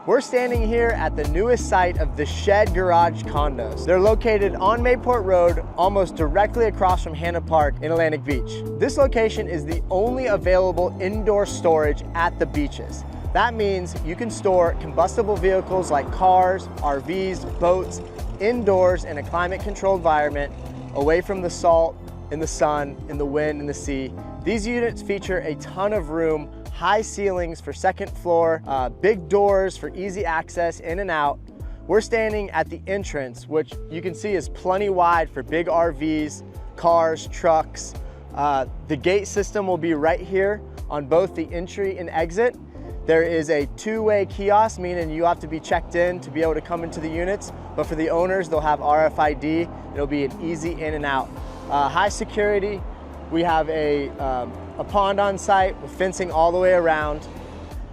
We're standing here at the newest site of the Shed Garage Condos. They're located on Mayport Road, almost directly across from Hanna Park in Atlantic Beach. This location is the only available indoor storage at the beaches. That means you can store combustible vehicles like cars, RVs, boats, indoors in a climate-controlled environment, away from the salt, in the sun, in the wind, in the sea. These units feature a ton of room, high ceilings for second floor, big doors for easy access in and out. We're standing at the entrance, which you can see is plenty wide for big RVs, cars, trucks. The gate system will be right here on both the entry and exit. There is a two-way kiosk, meaning you have to be checked in to be able to come into the units, but for the owners, they'll have RFID. It'll be an easy in and out. High security. We have a pond on site with fencing all the way around.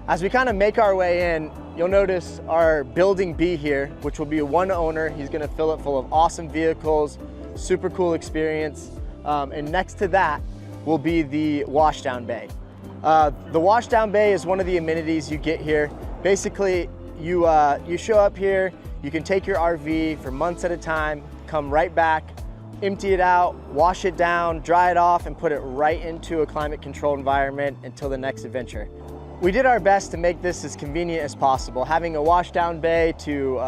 As we kind of make our way in, you'll notice our building B here, which will be one owner. He's gonna fill it full of awesome vehicles, super cool experience. And next to that will be the washdown bay. The washdown bay is one of the amenities you get here. Basically, you show up here, you can take your RV for months at a time, come right back, empty it out, wash it down, dry it off, and put it right into a climate-controlled environment until the next adventure. We did our best to make this as convenient as possible, having a washdown bay to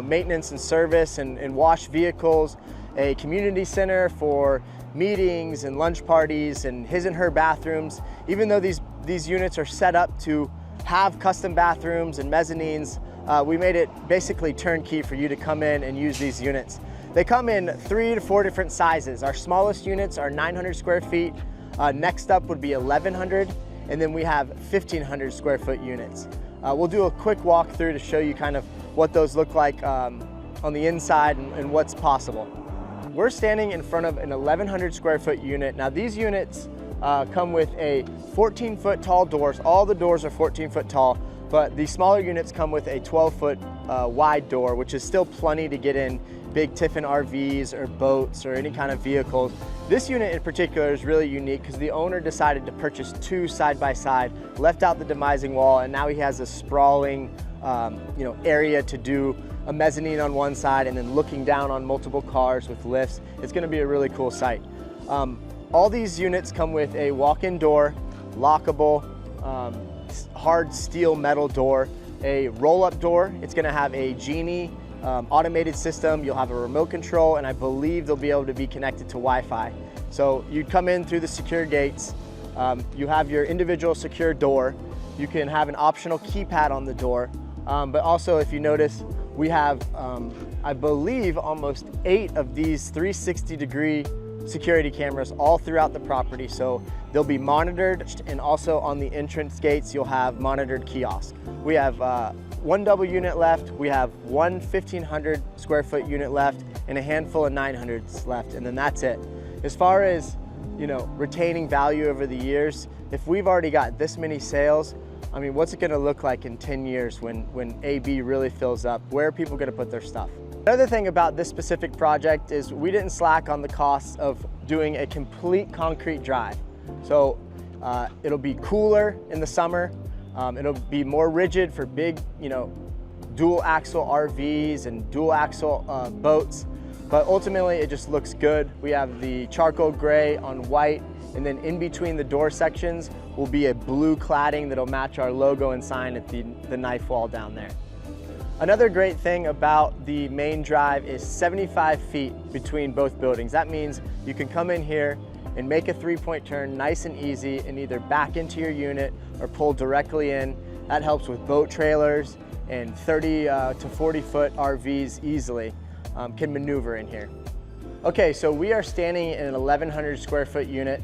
maintenance and service and wash vehicles, a community center for meetings and lunch parties, and his and her bathrooms. Even though these units are set up to have custom bathrooms and mezzanines, we made it basically turnkey for you to come in and use these units. They come in 3 to 4 different sizes. Our smallest units are 900 square feet. Next up would be 1,100, and then we have 1,500 square foot units. We'll do a quick walkthrough to show you kind of what those look like on the inside and what's possible. We're standing in front of an 1,100 square foot unit. Now these units come with a 14-foot tall doors. All the doors are 14-foot tall, but the smaller units come with a 12-foot wide door, which is still plenty to get in big Tiffin RVs or boats or any kind of vehicles. This unit in particular is really unique because the owner decided to purchase two side by side, left out the demising wall, and now he has a sprawling area to do a mezzanine on one side and then looking down on multiple cars with lifts. It's going to be a really cool site. All these units come with a walk-in door, lockable, hard steel metal door, a roll-up door. It's going to have a Genie automated system. You'll have a remote control, and I believe they'll be able to be connected to Wi-Fi. So you'd come in through the secure gates. You have your individual secure door. You can have an optional keypad on the door. But also, if you notice, we have, I believe, almost 8 of these 360-degree security cameras all throughout the property. So they'll be monitored, and also on the entrance gates, you'll have monitored kiosks. We have one double unit left, we have one 1,500 square foot unit left, and a handful of 900s left, and then that's it. As far as retaining value over the years, if we've already got this many sales, I mean, what's it gonna look like in 10 years when AB really fills up? Where are people gonna put their stuff? Another thing about this specific project is we didn't slack on the costs of doing a complete concrete drive. So it'll be cooler in the summer. It'll be more rigid for big, dual axle RVs and dual axle boats, but ultimately it just looks good. We have the charcoal gray on white, and then in between the door sections will be a blue cladding that'll match our logo and sign at the knife wall down there. Another great thing about the main drive is 75 feet between both buildings. That means you can come in here and make a 3-point turn nice and easy and either back into your unit or pull directly in. That helps with boat trailers, and 30 to 40 foot RVs easily can maneuver in here. Okay, so we are standing in an 1,100 square foot unit.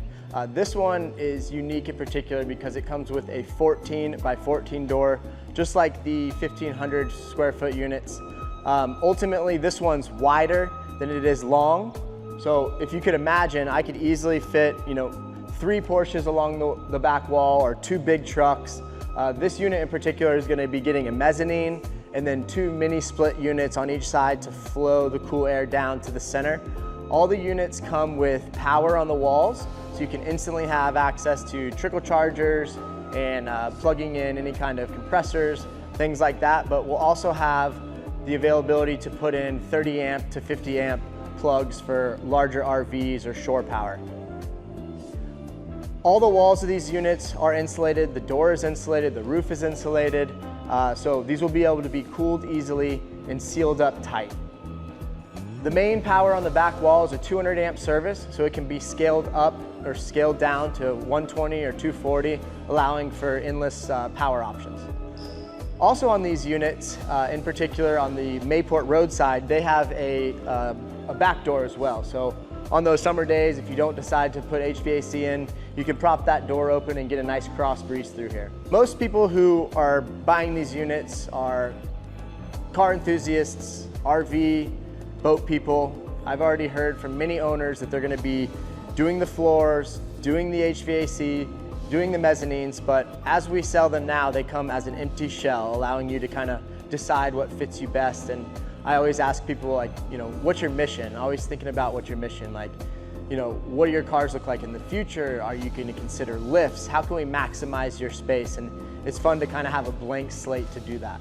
This one is unique in particular because it comes with a 14 by 14 door, just like the 1,500 square foot units. Ultimately, this one's wider than it is long. So if you could imagine, I could easily fit, 3 Porsches along the back wall or 2 big trucks. This unit in particular is going to be getting a mezzanine and then 2 mini split units on each side to flow the cool air down to the center. All the units come with power on the walls, so you can instantly have access to trickle chargers and plugging in any kind of compressors, things like that, but we'll also have the availability to put in 30 amp to 50 amp plugs for larger RVs or shore power. All the walls of these units are insulated, the door is insulated, the roof is insulated, so these will be able to be cooled easily and sealed up tight. The main power on the back wall is a 200 amp service, so it can be scaled up or scaled down to 120 or 240, allowing for endless power options. Also on these units, in particular on the Mayport Road side, they have a back door as well. So on those summer days, if you don't decide to put HVAC in, you can prop that door open and get a nice cross breeze through here. Most people who are buying these units are car enthusiasts, RV, boat people. I've already heard from many owners that they're going to be doing the floors, doing the HVAC, doing the mezzanines, but as we sell them now, they come as an empty shell, allowing you to kind of decide what fits you best. And I always ask people, like, you know, what's your mission? Always thinking about what's your mission. Like, you know, what do your cars look like in the future? Are you going to consider lifts? How can we maximize your space? And it's fun to kind of have a blank slate to do that.